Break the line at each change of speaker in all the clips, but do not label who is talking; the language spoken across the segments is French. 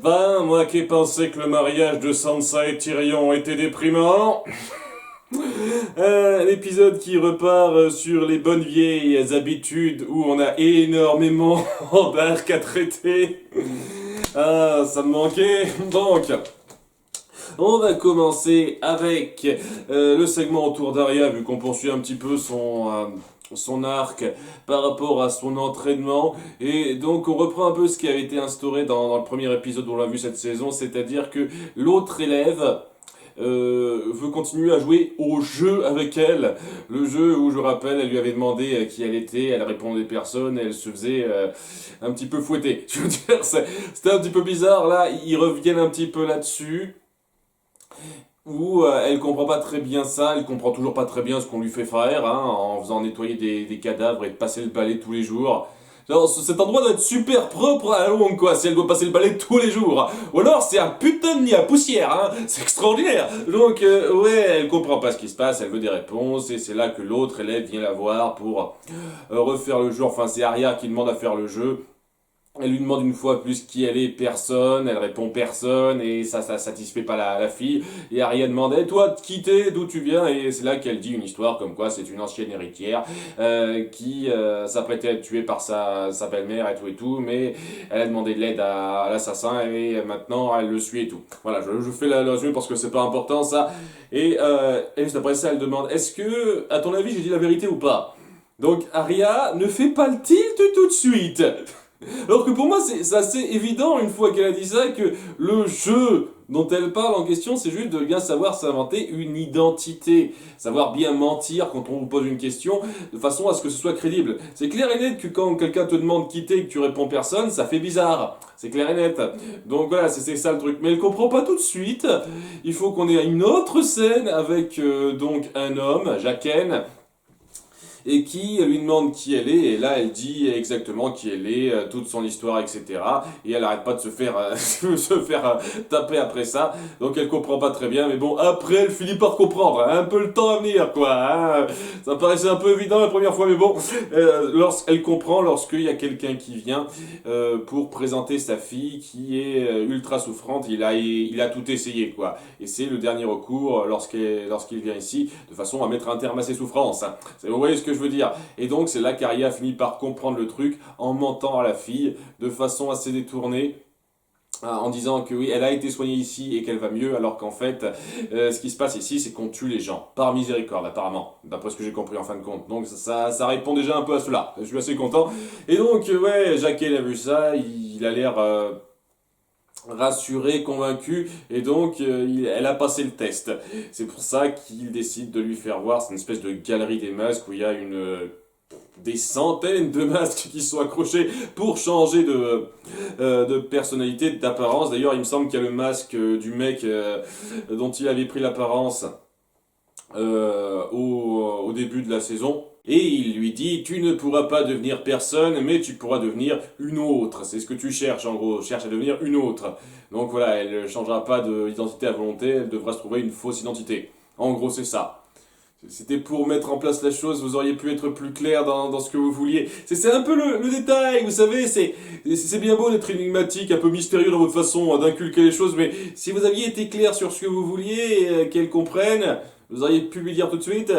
Moi qui pensais que le mariage de Sansa et Tyrion était déprimant. Un épisode qui repart sur les bonnes vieilles habitudes où on a énormément d'arcs à traiter. Ah, ça me manquait. Donc, on va commencer avec le segment autour d'Arya, vu qu'on poursuit un petit peu son arc par rapport à son entraînement. Et donc on reprend un peu ce qui avait été instauré dans le premier épisode où on l'a vu cette saison, c'est-à-dire que l'autre élève veut continuer à jouer au jeu avec elle. Le jeu où, je rappelle, elle lui avait demandé qui elle était, elle répondait personne, et elle se faisait un petit peu fouetter. Je veux dire, c'était un petit peu bizarre, là, ils reviennent un petit peu là-dessus. Où elle comprend pas très bien ça, elle comprend toujours pas très bien ce qu'on lui fait faire, hein, en faisant nettoyer des cadavres et de passer le balai tous les jours. Genre, cet endroit doit être super propre à la longue, quoi, si elle doit passer le balai tous les jours. Ou alors, c'est un putain de nid à poussière, hein, c'est extraordinaire. Donc, ouais, elle comprend pas ce qui se passe, elle veut des réponses, et c'est là que l'autre élève vient la voir pour refaire le jeu. Enfin, c'est Arya qui demande à faire le jeu. Elle lui demande une fois plus qui elle est, personne, elle répond personne, et ça satisfait pas la fille. Et Arya demande, et toi, qui t'es, d'où tu viens? Et c'est là qu'elle dit une histoire comme quoi c'est une ancienne héritière qui s'apprêtait à être tuée par sa belle-mère et tout, mais elle a demandé de l'aide à l'assassin, et maintenant elle le suit et tout. Voilà, je fais la résumé parce que c'est pas important ça. Et juste après ça, elle demande, est-ce que, à ton avis, j'ai dit la vérité ou pas? Donc Arya ne fait pas le tilt tout de suite. Alors que pour moi, c'est assez évident, une fois qu'elle a dit ça, que le jeu dont elle parle en question, c'est juste de bien savoir s'inventer une identité. Savoir bien mentir quand on vous pose une question, de façon à ce que ce soit crédible. C'est clair et net que quand quelqu'un te demande qui t'es et que tu réponds personne, ça fait bizarre. C'est clair et net. Donc voilà, c'est ça le truc. Mais elle comprend pas tout de suite. Il faut qu'on ait une autre scène avec donc un homme, Jaqen, et qui lui demande qui elle est, et là elle dit exactement qui elle est, toute son histoire, etc. Et elle arrête pas de se faire, taper après ça, donc elle comprend pas très bien, mais bon, après elle finit par comprendre, hein, un peu le temps à venir, quoi. Hein. Ça paraissait un peu évident la première fois, mais bon, elle comprend lorsqu'il y a quelqu'un qui vient pour présenter sa fille qui est ultra souffrante, il a tout essayé, quoi. Et c'est le dernier recours lorsqu'il vient ici, de façon à mettre un terme à ses souffrances. Hein. Vous voyez ce que je veux dire. Et donc c'est là qu'Arya finit par comprendre le truc en mentant à la fille de façon assez détournée, en disant que oui, elle a été soignée ici et qu'elle va mieux, alors qu'en fait, ce qui se passe ici, c'est qu'on tue les gens, par miséricorde apparemment, d'après ce que j'ai compris en fin de compte. Donc ça répond déjà un peu à cela, je suis assez content. Et donc, ouais, Jaqen a vu ça, il a l'air rassuré, convaincu, et donc elle a passé le test. C'est pour ça qu'il décide de lui faire voir, c'est une espèce de galerie des masques où il y a des centaines de masques qui sont accrochés pour changer de personnalité, d'apparence. D'ailleurs, il me semble qu'il y a le masque du mec dont il avait pris l'apparence au début de la saison. Et il lui dit, tu ne pourras pas devenir personne, mais tu pourras devenir une autre. C'est ce que tu cherches, en gros. Cherche à devenir une autre. Donc voilà, elle ne changera pas d'identité à volonté, elle devra se trouver une fausse identité. En gros, c'est ça. C'était pour mettre en place la chose, vous auriez pu être plus clair dans ce que vous vouliez. C'est un peu le détail, vous savez, c'est bien beau d'être énigmatique, un peu mystérieux dans votre façon d'inculquer les choses, mais si vous aviez été clair sur ce que vous vouliez, qu'elle comprenne, vous auriez pu lui dire tout de suite.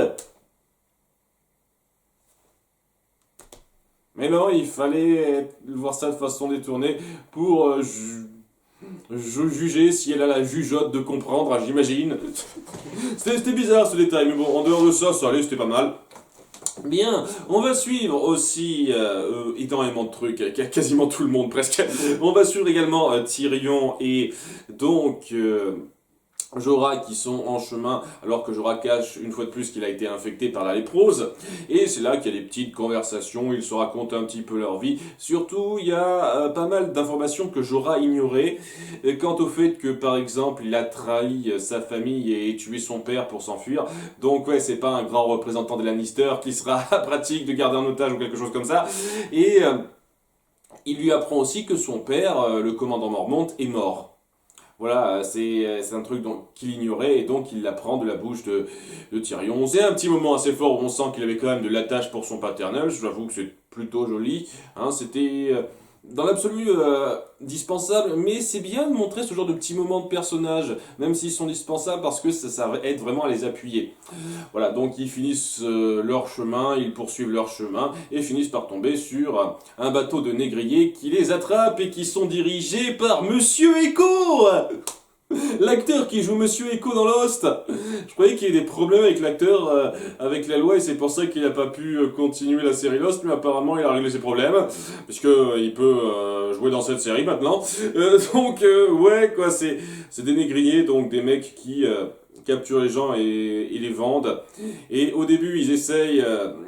Mais non, il fallait voir ça de façon détournée pour juger si elle a la jugeote de comprendre, j'imagine. C'était bizarre ce détail, mais bon, en dehors de ça, ça allait, c'était pas mal. Bien, on va suivre aussi énormément de trucs, quasiment tout le monde presque. On va suivre également Tyrion et donc Jorah qui sont en chemin, alors que Jorah cache une fois de plus qu'il a été infecté par la léprose. Et c'est là qu'il y a des petites conversations, ils se racontent un petit peu leur vie. Surtout, il y a pas mal d'informations que Jorah ignorait, quant au fait que, par exemple, il a trahi sa famille et tué son père pour s'enfuir. Donc ouais, c'est pas un grand représentant des Lannister qui sera pratique de garder un otage ou quelque chose comme ça. Et il lui apprend aussi que son père, le commandant Mormont, est mort. Voilà, c'est un truc qu'il ignorait et donc il l'apprend de la bouche de Tyrion. C'est un petit moment assez fort où on sent qu'il avait quand même de l'attache pour son paternel, j'avoue que c'est plutôt joli. Hein, c'était dans l'absolu dispensable, mais c'est bien de montrer ce genre de petits moments de personnages, même s'ils sont dispensables, parce que ça aide vraiment à les appuyer. Voilà, donc ils finissent leur chemin, ils poursuivent leur chemin, et finissent par tomber sur un bateau de négriers qui les attrape et qui sont dirigés par Monsieur Echo. L'acteur qui joue Monsieur Echo dans Lost. Je croyais qu'il y avait des problèmes avec l'acteur, avec la loi, et c'est pour ça qu'il n'a pas pu continuer la série Lost, mais apparemment il a réglé ses problèmes, puisque il peut jouer dans cette série maintenant. Ouais, quoi, c'est des négriers, donc des mecs qui capturent les gens et les vendent. Et au début, ils essayent,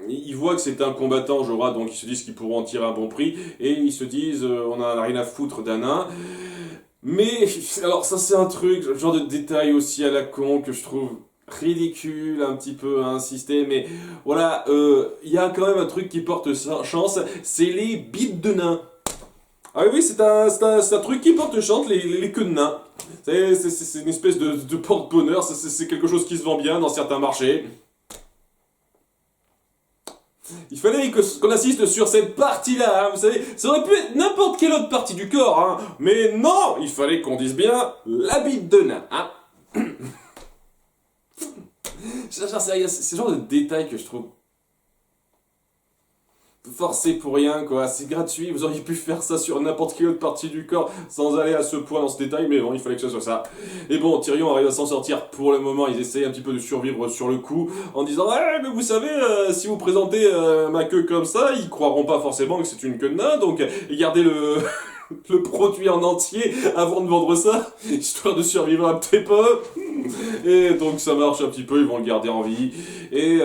ils voient que c'est un combattant, Jorah, donc ils se disent qu'ils pourront en tirer un bon prix, et ils se disent, on a rien à foutre d'un nain. Mais, alors ça c'est un truc, genre de détail aussi à la con que je trouve ridicule un petit peu à insister, mais voilà, il y a quand même un truc qui porte chance, c'est les bites de nains. Ah oui, c'est un truc qui porte chance, les queues de nains. C'est une espèce de porte-bonheur, c'est quelque chose qui se vend bien dans certains marchés. Il fallait qu'on assiste sur cette partie-là, hein, vous savez, ça aurait pu être n'importe quelle autre partie du corps, hein, mais non, il fallait qu'on dise bien la bite de nain, hein. C'est ce genre de détail que je trouve forcé pour rien, quoi, c'est gratuit, vous auriez pu faire ça sur n'importe quelle autre partie du corps sans aller à ce point dans ce détail, mais bon, il fallait que ce soit ça. Et bon, Tyrion arrive à s'en sortir pour le moment, ils essayent un petit peu de survivre sur le coup, en disant « Ouais, mais vous savez, si vous présentez ma queue comme ça, ils croiront pas forcément que c'est une queue de nain, donc gardez le... » le produit en entier avant de vendre ça, histoire de survivre un petit peu. Et donc ça marche un petit peu, ils vont le garder en vie. Et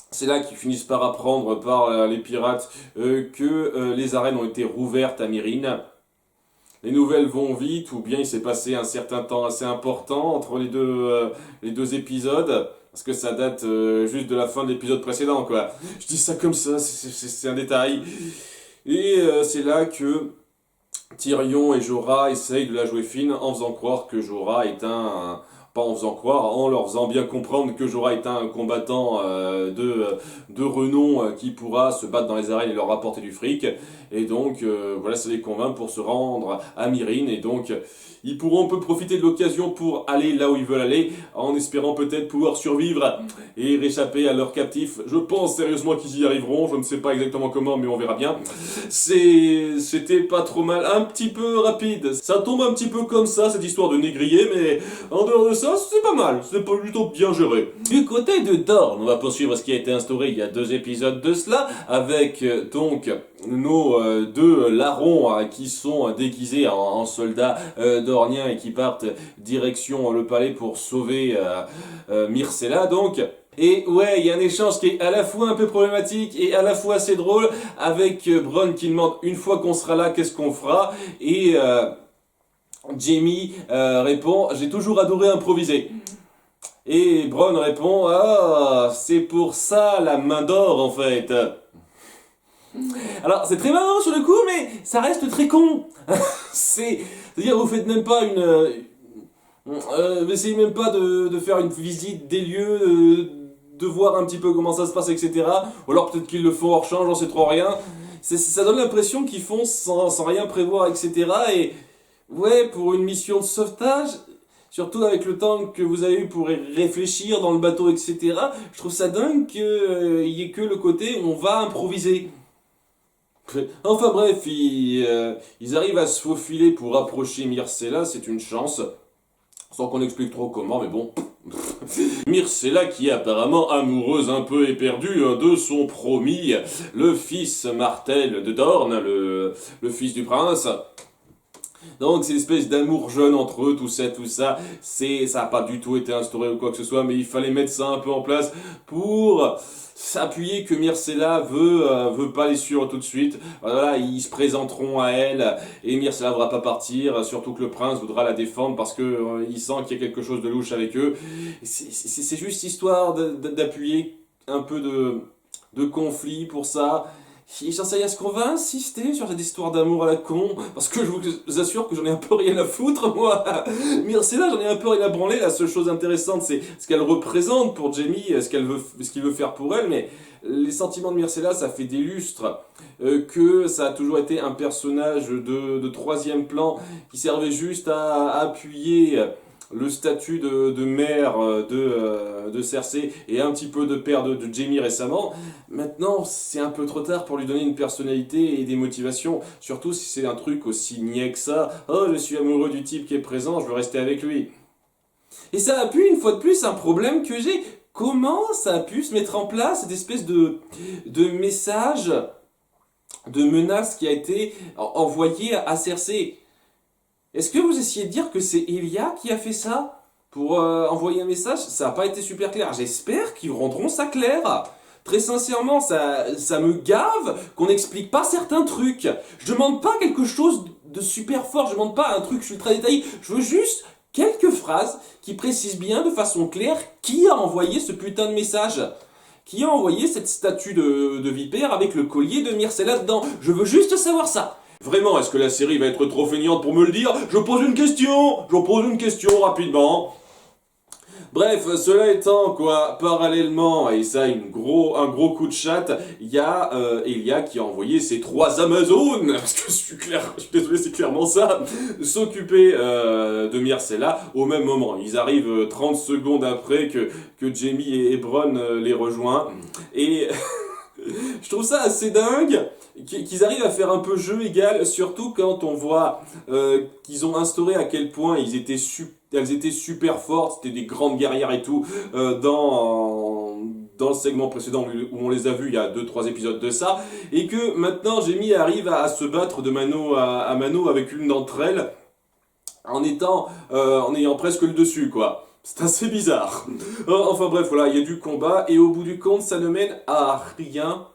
c'est là qu'ils finissent par apprendre par les pirates que les arènes ont été rouvertes à Myrine. Les nouvelles vont vite, ou bien il s'est passé un certain temps assez important entre les deux épisodes. Parce que ça date juste de la fin de l'épisode précédent, quoi. Je dis ça comme ça, c'est un détail. Et c'est là que Tyrion et Jorah essayent de la jouer fine en faisant croire que Jorah est pas en faisant croire, en leur faisant bien comprendre que Jorah est un combattant de renom qui pourra se battre dans les arènes et leur rapporter du fric. Et donc, voilà, ça les convainc pour se rendre à Myrine. Et donc, ils pourront un peu profiter de l'occasion pour aller là où ils veulent aller, en espérant peut-être pouvoir survivre et réchapper à leurs captifs. Je pense sérieusement qu'ils y arriveront, je ne sais pas exactement comment, mais on verra bien. C'était pas trop mal, un petit peu rapide. Ça tombe un petit peu comme ça, cette histoire de négrier, mais en dehors de ça, c'est pas mal, c'est plutôt bien géré. Du côté de Dorne, on va poursuivre ce qui a été instauré il y a 2 épisodes de cela, avec donc nos 2 larrons qui sont déguisés en soldats dorniens et qui partent direction le palais pour sauver Myrcella donc. Et ouais, il y a un échange qui est à la fois un peu problématique et à la fois assez drôle, avec Bronn qui demande une fois qu'on sera là, qu'est-ce qu'on fera, et Jaime répond j'ai toujours adoré improviser. Et Bronn répond ah c'est pour ça la main d'or en fait. Alors c'est très marrant sur le coup, mais ça reste très con. C'est-à-dire vous faites même pas vous essayez même pas de faire une visite des lieux, de voir un petit peu comment ça se passe, etc. Ou alors peut-être qu'ils le font hors champ, j'en sais trop rien. Ça donne l'impression qu'ils font sans rien prévoir, etc. Et ouais, pour une mission de sauvetage, surtout avec le temps que vous avez eu pour réfléchir dans le bateau, etc. Je trouve ça dingue qu'il y ait que le côté on va improviser. Enfin bref, ils arrivent à se faufiler pour approcher Myrcella, c'est une chance. Sans qu'on explique trop comment, mais bon. Myrcella qui est apparemment amoureuse un peu éperdue de son promis, le fils Martell de Dorne, le fils du prince. Donc c'est une espèce d'amour jeune entre eux, tout ça, ça n'a pas du tout été instauré ou quoi que ce soit, mais il fallait mettre ça un peu en place pour s'appuyer que Myrcella veut pas les suivre tout de suite. Voilà, ils se présenteront à elle et Myrcella ne voudra pas partir, surtout que le prince voudra la défendre parce que il sent qu'il y a quelque chose de louche avec eux. C'est juste histoire d'appuyer un peu de conflit pour ça. j'en sais rien, est-ce qu'on va insister sur cette histoire d'amour à la con? Parce que je vous assure que j'en ai un peu rien à foutre, moi. Myrcella, j'en ai un peu rien à branler. La seule chose intéressante, c'est ce qu'elle représente pour Jamie, ce qu'il veut faire pour elle. Mais les sentiments de Myrcella, ça fait des lustres que ça a toujours été un personnage de troisième plan qui servait juste à appuyer le statut de mère de Cersei et un petit peu de père de Jaime récemment. Maintenant, c'est un peu trop tard pour lui donner une personnalité et des motivations, surtout si c'est un truc aussi niais que ça. Oh, je suis amoureux du type qui est présent, je veux rester avec lui. Et ça appuie une fois de plus un problème que j'ai. Comment ça a pu se mettre en place, cette espèce de message, de menace qui a été envoyé à Cersei? Est-ce que vous essayez de dire que c'est Elia qui a fait ça pour envoyer un message? Ça n'a pas été super clair. J'espère qu'ils rendront ça clair. Très sincèrement, ça me gave qu'on n'explique pas certains trucs. Je demande pas quelque chose de super fort, je demande pas un truc ultra détaillé. Je veux juste quelques phrases qui précisent bien de façon claire qui a envoyé ce putain de message. Qui a envoyé cette statue de vipère avec le collier de Myrcella dedans. Je veux juste savoir ça. Vraiment, est-ce que la série va être trop feignante pour me le dire? Je pose une question rapidement. Bref, cela étant, quoi, parallèlement, et ça, un gros coup de chatte, il y a Elia qui a envoyé ses 3 Amazones, parce que je suis désolé, c'est clairement ça, s'occuper de Myrcella au même moment. Ils arrivent 30 secondes après que Jaime et Bronn les rejoignent, et je trouve ça assez dingue qu'ils arrivent à faire un peu jeu égal, surtout quand on voit qu'ils ont instauré à quel point elles étaient super fortes, c'était des grandes guerrières et tout, dans le segment précédent où on les a vus il y a 2-3 épisodes de ça, et que maintenant Jaime arrive à se battre de mano à mano avec une d'entre elles, en ayant presque le dessus, quoi. C'est assez bizarre. Enfin bref, voilà, il y a du combat, et au bout du compte, ça ne mène à rien.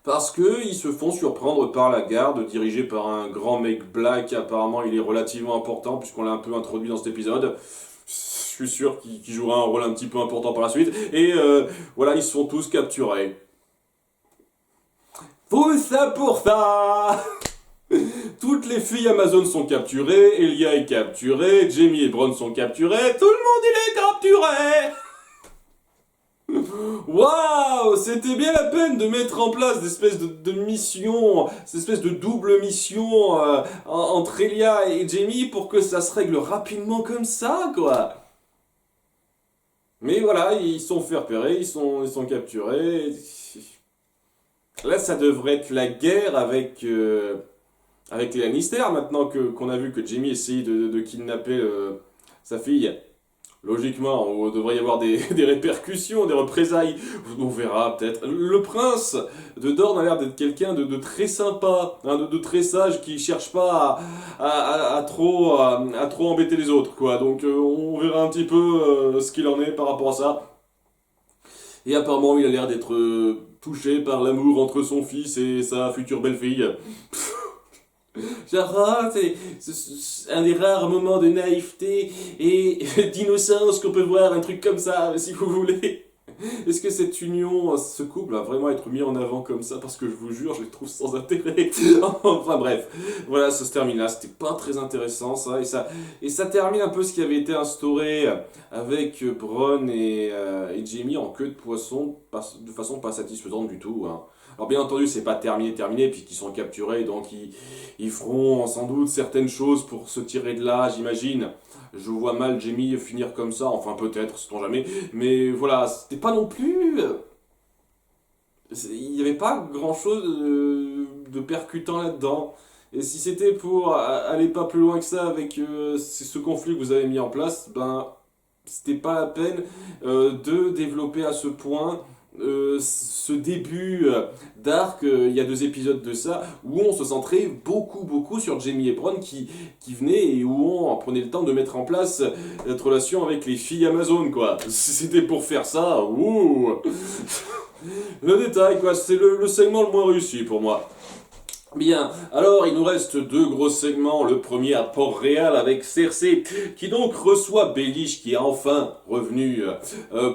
Parce que ils se font surprendre par la garde, dirigée par un grand mec black. Apparemment, il est relativement important, puisqu'on l'a un peu introduit dans cet épisode. Je suis sûr qu'il jouera un rôle un petit peu important par la suite. Et voilà, ils se font tous capturés. Tout ça pour ça. Toutes les filles Amazon sont capturées, Elia est capturée, Jaime et Bronn sont capturés, tout le monde il est capturé. Waouh, c'était bien la peine de mettre en place des espèces de missions, cette espèce de double mission entre Elia et Jaime pour que ça se règle rapidement comme ça, quoi. Mais voilà, ils sont fait repérer, ils sont capturés. Là, ça devrait être la guerre avec les Lannister, maintenant qu'on a vu que Jaime essayait de kidnapper sa fille. Logiquement, il devrait y avoir des répercussions, des représailles. On verra peut-être. Le prince de Dorne a l'air d'être quelqu'un de très sympa, hein, de très sage, qui cherche pas à trop embêter les autres, quoi. Donc on verra un petit peu ce qu'il en est par rapport à ça. Et apparemment, il a l'air d'être touché par l'amour entre son fils et sa future belle-fille. Genre, c'est un des rares moments de naïveté et d'innocence qu'on peut voir, un truc comme ça, si vous voulez. Est-ce que cette union, ce couple, va vraiment être mis en avant comme ça? Parce que je vous jure, je les trouve sans intérêt. Enfin bref, voilà, ça se termine là. C'était pas très intéressant ça. Et ça termine un peu ce qui avait été instauré avec Bronn et Jaime en queue de poisson, de façon pas satisfaisante du tout, hein. Alors bien entendu, c'est pas terminé, puisqu'ils sont capturés, donc ils feront sans doute certaines choses pour se tirer de là, j'imagine. Je vois mal Jaime finir comme ça, enfin peut-être, sait-on jamais. Mais voilà, c'était pas non plus... Il n'y avait pas grand-chose de percutant là-dedans. Et si c'était pour aller pas plus loin que ça avec ce conflit que vous avez mis en place, ben c'était pas la peine de développer à ce point ce début d'arc, il y a 2 épisodes de ça, où on se centrait beaucoup sur Jaime et Bronn qui venaient et où on prenait le temps de mettre en place cette relation avec les filles Amazon, quoi. C'était pour faire ça, ouh. Le détail, quoi, c'est le segment le moins réussi pour moi. Bien, alors il nous reste 2 gros segments. Le premier à Port-Réal avec Cersei, qui donc reçoit Baelish, qui est enfin revenu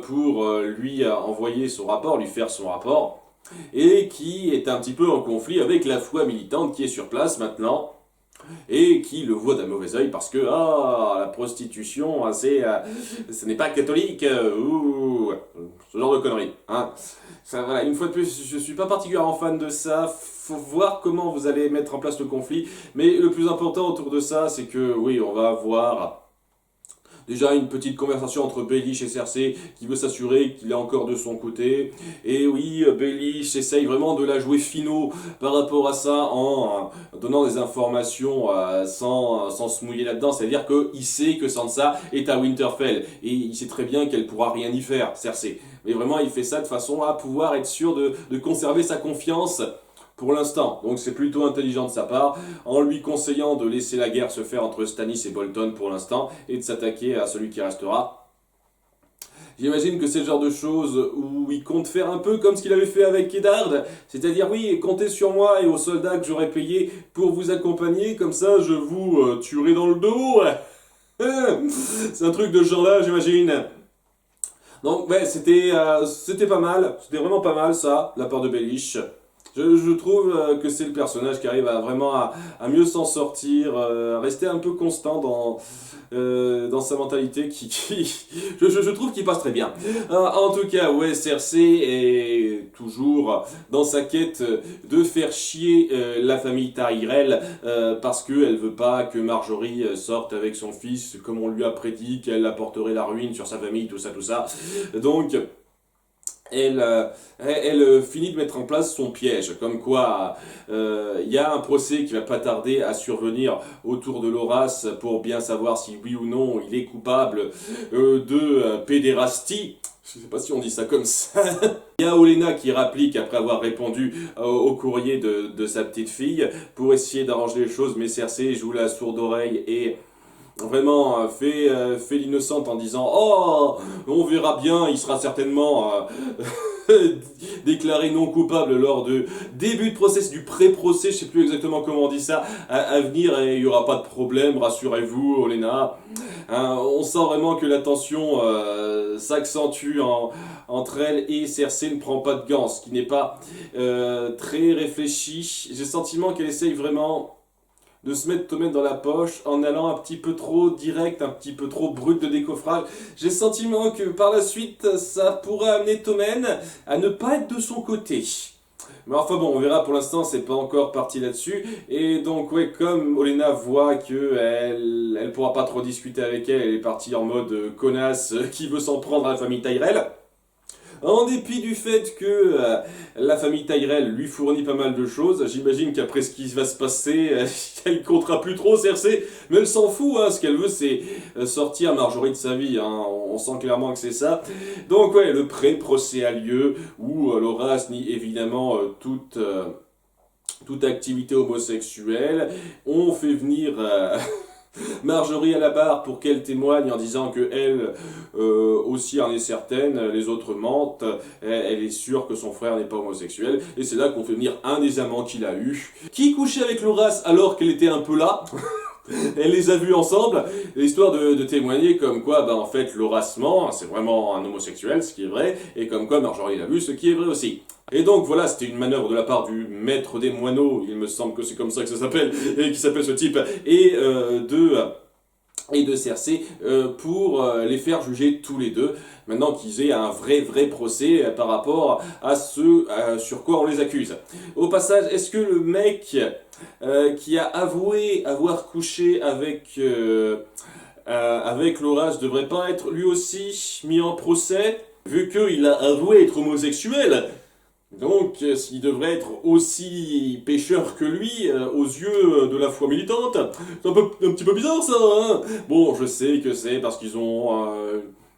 pour lui envoyer son rapport, lui faire son rapport. et qui est un petit peu en conflit avec la foi militante qui est sur place maintenant, et qui le voit d'un mauvais œil parce que la prostitution, ce n'est pas catholique, ou ce genre de conneries. Hein. Ça, voilà, une fois de plus, je suis pas particulièrement fan de ça. Faut voir comment vous allez mettre en place le conflit, mais le plus important autour de ça, c'est que oui, on va avoir déjà une petite conversation entre Baelish et Cersei qui veut s'assurer qu'il est encore de son côté. Et oui, Baelish essaye vraiment de la jouer finaux par rapport à ça en donnant des informations sans se mouiller là-dedans. C'est-à-dire qu'il sait que Sansa est à Winterfell et il sait très bien qu'elle pourra rien y faire, Cersei. Mais vraiment, il fait ça de façon à pouvoir être sûr de conserver sa confiance pour l'instant. Donc c'est plutôt intelligent de sa part, en lui conseillant de laisser la guerre se faire entre Stannis et Bolton pour l'instant, et de s'attaquer à celui qui restera. J'imagine que c'est le genre de choses où il compte faire un peu comme ce qu'il avait fait avec Eddard, c'est-à-dire oui, comptez sur moi et aux soldats que j'aurais payés pour vous accompagner, comme ça je vous tuerai dans le dos. C'est un truc de ce genre-là, j'imagine. Donc ouais, c'était pas mal, c'était vraiment pas mal ça, la part de Baelish. Je trouve que c'est le personnage qui arrive à mieux s'en sortir, à rester un peu constant dans sa mentalité je trouve qu'il passe très bien. En tout cas, ouais, Cersei est toujours dans sa quête de faire chier la famille Tyrell parce qu'elle veut pas que Marjorie sorte avec son fils comme on lui a prédit qu'elle apporterait la ruine sur sa famille, tout ça, tout ça. Donc elle finit de mettre en place son piège, comme quoi il y a un procès qui va pas tarder à survenir autour de Loras pour bien savoir si oui ou non il est coupable de pédérastie. Je sais pas si on dit ça comme ça. Il y a Olenna qui rapplique après avoir répondu au courrier de sa petite fille pour essayer d'arranger les choses, mais Cersei joue la sourde oreille et vraiment fait l'innocente en disant oh on verra bien, il sera certainement déclaré non coupable lors de début de procès, du pré-procès, je sais plus exactement comment on dit ça, à venir, et il y aura pas de problème, rassurez-vous Olenna. Hein, on sent vraiment que la tension s'accentue entre elle et Cersei ne prend pas de gants, ce qui n'est pas très réfléchi. J'ai le sentiment qu'elle essaye vraiment de se mettre Tommen dans la poche en allant un petit peu trop direct, un petit peu trop brut de décoffrage. J'ai le sentiment que par la suite, ça pourrait amener Tommen à ne pas être de son côté. Mais enfin bon, on verra, pour l'instant, c'est pas encore parti là-dessus. Et donc, ouais, comme Olenna voit que elle pourra pas trop discuter avec elle est partie en mode connasse qui veut s'en prendre à la famille Tyrell. En dépit du fait que la famille Tyrell lui fournit pas mal de choses, j'imagine qu'après ce qui va se passer, elle comptera plus trop Cersei, mais elle s'en fout, hein, ce qu'elle veut c'est sortir Marjorie de sa vie, hein, on sent clairement que c'est ça. Donc ouais, le pré-procès a lieu, où Loras nie évidemment toute activité homosexuelle, on fait venir Marjorie à la barre pour qu'elle témoigne en disant que elle aussi en est certaine, les autres mentent, elle est sûre que son frère n'est pas homosexuel, et c'est là qu'on fait venir un des amants qu'il a eu, qui couchait avec Loras alors qu'elle était un peu là. Elle les a vus ensemble, l'histoire de témoigner comme quoi, en fait, Loras ment, c'est vraiment un homosexuel, ce qui est vrai, et comme quoi Marjorie l'a vu, ce qui est vrai aussi. Et donc voilà, c'était une manœuvre de la part du maître des moineaux, il me semble que c'est comme ça que ça s'appelle, et qui s'appelle ce type, et de Cersei pour les faire juger tous les deux, maintenant qu'ils aient un vrai procès par rapport à ce sur quoi on les accuse. Au passage, est-ce que le mec qui a avoué avoir couché avec Loras devrait pas être lui aussi mis en procès, vu qu'il a avoué être homosexuel? Donc, s'il devrait être aussi pécheur que lui, aux yeux de la foi militante, c'est un petit peu bizarre ça, hein. Bon, je sais que c'est parce qu'ils ont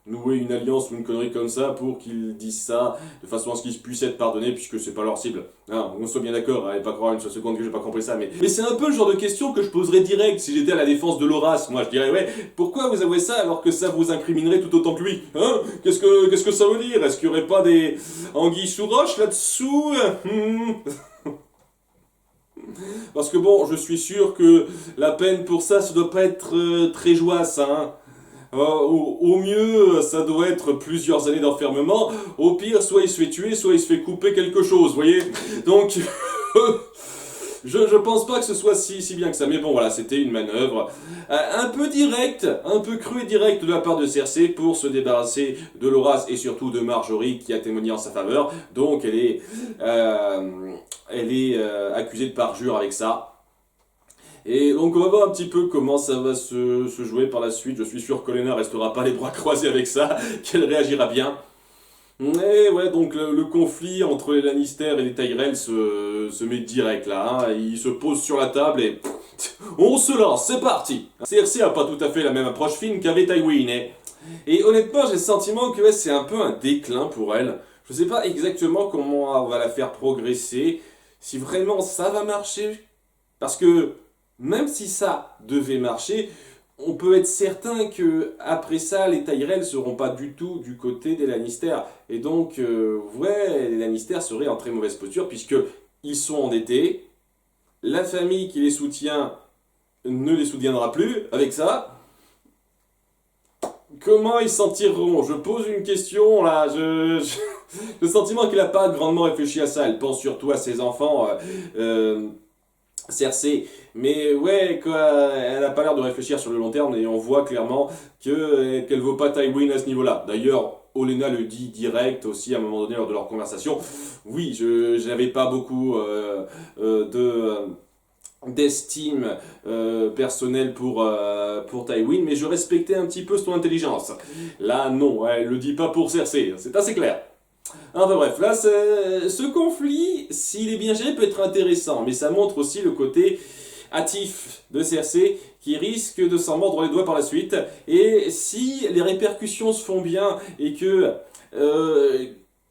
noué une alliance ou une connerie comme ça pour qu'ils disent ça, de façon à ce qu'ils puissent être pardonnés, puisque c'est pas leur cible. Hein, on soit bien d'accord, allez pas croire une seule seconde que j'ai pas compris ça, mais c'est un peu le genre de question que je poserais direct si j'étais à la défense de Loras. Moi, je dirais, ouais, pourquoi vous avouez ça alors que ça vous incriminerait tout autant que lui? Hein? Qu'est-ce que ça veut dire? Est-ce qu'il y aurait pas des anguilles sous roche là-dessous? Parce que bon, je suis sûr que la peine pour ça doit pas être très joyeuse, hein. Au mieux, ça doit être plusieurs années d'enfermement. Au pire, soit il se fait tuer, soit il se fait couper quelque chose, vous voyez. Donc, je pense pas que ce soit si bien que ça. Mais bon, voilà, c'était une manœuvre un peu directe, un peu crue et directe de la part de Cersei pour se débarrasser de Loras et surtout de Marjorie qui a témoigné en sa faveur. Donc, elle est accusée de parjure avec ça. Et donc on va voir un petit peu comment ça va se jouer par la suite. Je suis sûr qu'Olenna restera pas les bras croisés avec ça, qu'elle réagira bien. Et ouais, donc le conflit entre les Lannister et les Tyrell se met direct là. Hein. Il se pose sur la table et on se lance, c'est parti. Cersei a pas tout à fait la même approche fine qu'avait Tywin. Et honnêtement, j'ai le sentiment que ouais, c'est un peu un déclin pour elle. Je sais pas exactement comment on va la faire progresser, si vraiment ça va marcher. Parce que même si ça devait marcher, on peut être certain que après ça, les Tyrell seront pas du tout du côté des Lannister. Et donc, ouais, les Lannister seraient en très mauvaise posture puisque ils sont endettés. La famille qui les soutient ne les soutiendra plus avec ça. Comment ils s'en tireront? Je pose une question là. Le sentiment qu'elle n'a pas grandement réfléchi à ça. Elle pense surtout à ses enfants. Cersei, mais ouais, quoi, elle n'a pas l'air de réfléchir sur le long terme et on voit clairement qu'elle vaut pas Tywin à ce niveau-là. D'ailleurs, Olenna le dit direct aussi à un moment donné lors de leur conversation. Oui, je n'avais pas beaucoup d'estime personnelle pour Tywin, mais je respectais un petit peu son intelligence. Là, non, elle le dit pas pour Cersei, c'est assez clair. Enfin bref, là, ce conflit, s'il est bien géré, peut être intéressant, mais ça montre aussi le côté hâtif de Cersei qui risque de s'en mordre les doigts par la suite. Et si les répercussions se font bien et que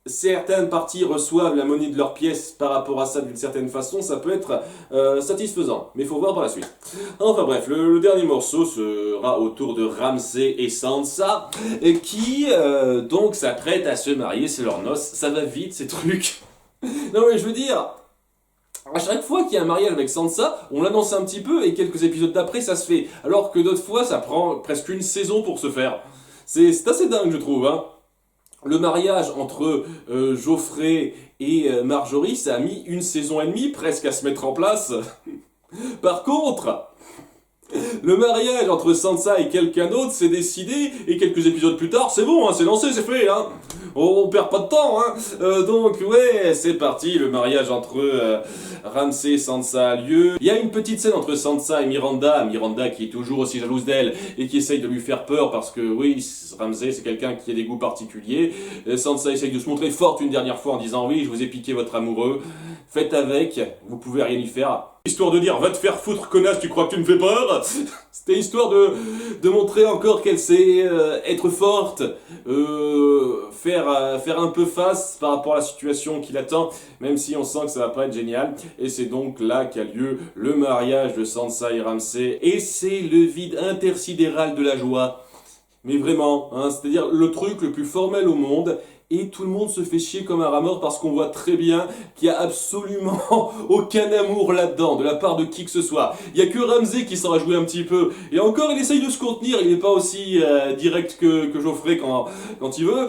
certaines parties reçoivent la monnaie de leur pièce par rapport à ça d'une certaine façon, ça peut être satisfaisant. Mais il faut voir par la suite. Enfin bref, le dernier morceau sera autour de Ramsay et Sansa, qui donc s'apprêtent à se marier, c'est leur noces. Ça va vite ces trucs. Non mais je veux dire, à chaque fois qu'il y a un mariage avec Sansa, on l'annonce un petit peu et quelques épisodes d'après ça se fait. Alors que d'autres fois ça prend presque une saison pour se faire. C'est assez dingue je trouve, hein. Le mariage entre Joffrey et Marjorie, ça a mis une saison et demie presque à se mettre en place. Par contre, le mariage entre Sansa et quelqu'un d'autre s'est décidé et quelques épisodes plus tard, c'est bon, hein, c'est lancé, c'est fait, hein. On perd pas de temps, hein. Donc ouais, c'est parti, le mariage entre Ramsay et Sansa a lieu. Il y a une petite scène entre Sansa et Miranda qui est toujours aussi jalouse d'elle et qui essaye de lui faire peur parce que oui, Ramsay c'est quelqu'un qui a des goûts particuliers. Sansa essaye de se montrer forte une dernière fois en disant oui, je vous ai piqué votre amoureux, faites avec, vous pouvez rien y faire. Histoire de dire va te faire foutre connasse, tu crois que tu me fais peur? C'était histoire de montrer encore qu'elle sait être forte, faire un peu face par rapport à la situation qui l'attend, même si on sent que ça va pas être génial. Et c'est donc là qu'a lieu le mariage de Sansa et Ramsay. Et c'est le vide intersidéral de la joie. Mais vraiment, hein, c'est-à-dire le truc le plus formel au monde. Et tout le monde se fait chier comme un rat mort parce qu'on voit très bien qu'il n'y a absolument aucun amour là-dedans, de la part de qui que ce soit. Il n'y a que Ramsay qui s'en va jouer un petit peu. Et encore, il essaye de se contenir, il n'est pas aussi direct que Joffrey quand il veut.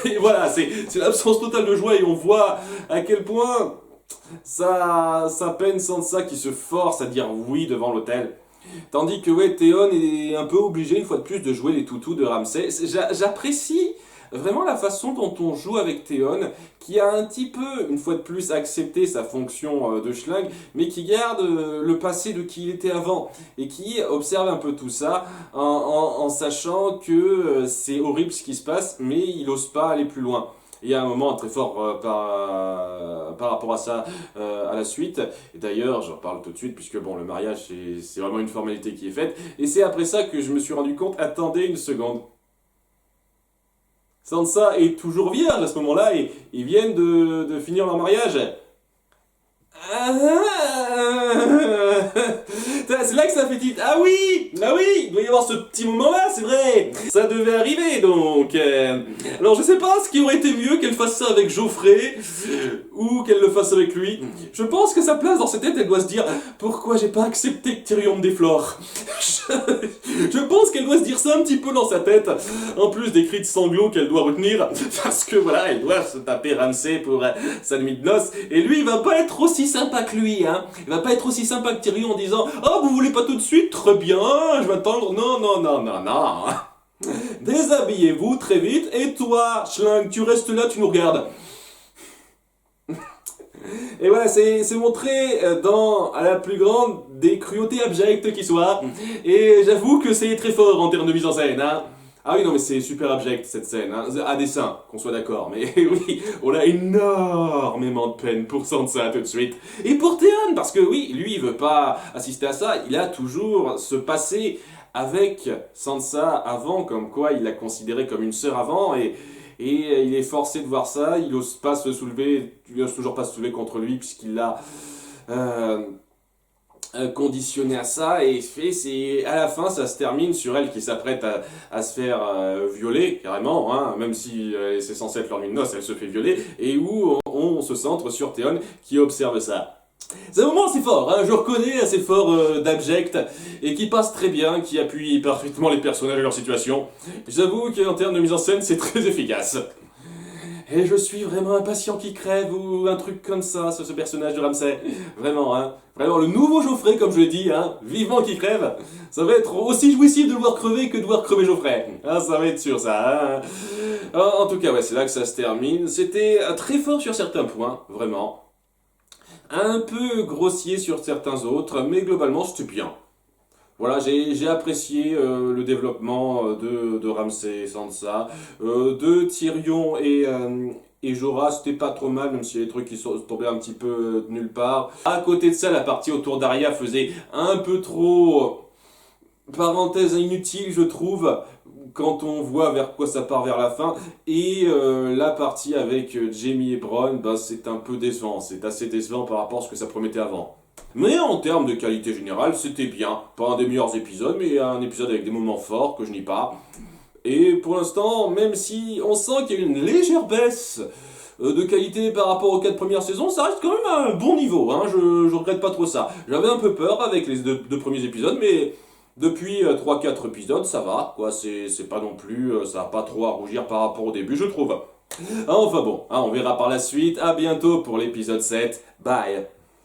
Mais voilà, c'est l'absence totale de joie et on voit à quel point ça peine Sansa qui se force à dire oui devant l'hôtel. Tandis que ouais, Theon est un peu obligé une fois de plus de jouer les toutous de Ramsay. J'apprécie vraiment la façon dont on joue avec Theon, qui a un petit peu, une fois de plus, accepté sa fonction de schlingue, mais qui garde le passé de qui il était avant, et qui observe un peu tout ça, en sachant que c'est horrible ce qui se passe, mais il n'ose pas aller plus loin. Il y a un moment très fort par rapport à ça à la suite. Et d'ailleurs, j'en parle tout de suite, puisque bon, le mariage, c'est vraiment une formalité qui est faite. Et c'est après ça que je me suis rendu compte, attendez une seconde. Sansa est toujours vierge à ce moment-là et ils viennent de finir leur mariage. C'est là que ça fait tilt. Ah oui, il doit y avoir ce petit moment-là, c'est vrai. Ça devait arriver donc. Alors je sais pas ce qui aurait été mieux qu'elle fasse ça avec Joffrey ou qu'elle le fasse avec lui. Je pense que sa place dans sa tête, elle doit se dire pourquoi j'ai pas accepté que Tyrion me déflore. Je pense qu'elle doit se dire ça un petit peu dans sa tête, en plus des cris de sanglots qu'elle doit retenir, parce que voilà, elle doit se taper Ramsay pour sa nuit de noces, et lui, il va pas être aussi sympa que lui, hein. Il va pas être aussi sympa que Tyrion en disant « Oh, vous voulez pas tout de suite? Très bien, je vais attendre. » Non, non, non, non, non. Déshabillez-vous très vite, et toi, Schling, tu restes là, tu nous regardes. Et voilà, c'est montré à la plus grande des cruautés abjectes qui soit. Et j'avoue que c'est très fort en termes de mise en scène, hein. Ah oui, non, mais c'est super abject cette scène, hein. À dessein, qu'on soit d'accord. Mais oui, on a énormément de peine pour Sansa tout de suite. Et pour Theon, parce que oui, lui, il veut pas assister à ça. Il a toujours ce passé avec Sansa avant, comme quoi il l'a considérée comme une sœur avant. Et il est forcé de voir ça, il ose pas se soulever, il ose toujours pas se soulever contre lui puisqu'il l'a conditionné à ça, et c'est à la fin ça se termine sur elle qui s'apprête à se faire violer carrément, hein, même si c'est censé être leur nuit de noces, elle se fait violer, et où on se centre sur Theon qui observe ça. C'est un moment assez fort, hein, je reconnais, assez fort d'abject, et qui passe très bien, qui appuie parfaitement les personnages et leur situation. J'avoue qu'en termes de mise en scène, c'est très efficace. Et je suis vraiment impatient qu'il crève, ou un truc comme ça, ce personnage de Ramsay. Vraiment, hein. Vraiment, le nouveau Geoffrey, comme je l'ai dit, hein. Vivement qu'il crève. Ça va être aussi jouissif de le voir crever que de voir crever Geoffrey. Ah, ça va être sûr, ça, hein. En tout cas, ouais, c'est là que ça se termine. C'était très fort sur certains points, vraiment. Un peu grossier sur certains autres, mais globalement c'était bien. Voilà, j'ai apprécié le développement de Ramsay et Sansa, de Tyrion et Jorah, c'était pas trop mal, même s'il y a des trucs qui sont tombés un petit peu de nulle part. À côté de ça, la partie autour d'Arya faisait un peu trop parenthèse inutile, je trouve, quand on voit vers quoi ça part vers la fin. Et la partie avec Jaime et Bronn, bah, c'est un peu décevant. C'est assez décevant par rapport à ce que ça promettait avant. Mais en termes de qualité générale, c'était bien. Pas un des meilleurs épisodes, mais un épisode avec des moments forts que je nie pas. Et pour l'instant, même si on sent qu'il y a une légère baisse de qualité par rapport aux 4 premières saisons, ça reste quand même à un bon niveau, hein, je regrette pas trop ça. J'avais un peu peur avec les deux premiers épisodes, mais depuis 3-4 épisodes, ça va, quoi, c'est pas non plus, ça n'a pas trop à rougir par rapport au début, je trouve. Enfin bon, hein, on verra par la suite, à bientôt pour l'épisode 7, bye.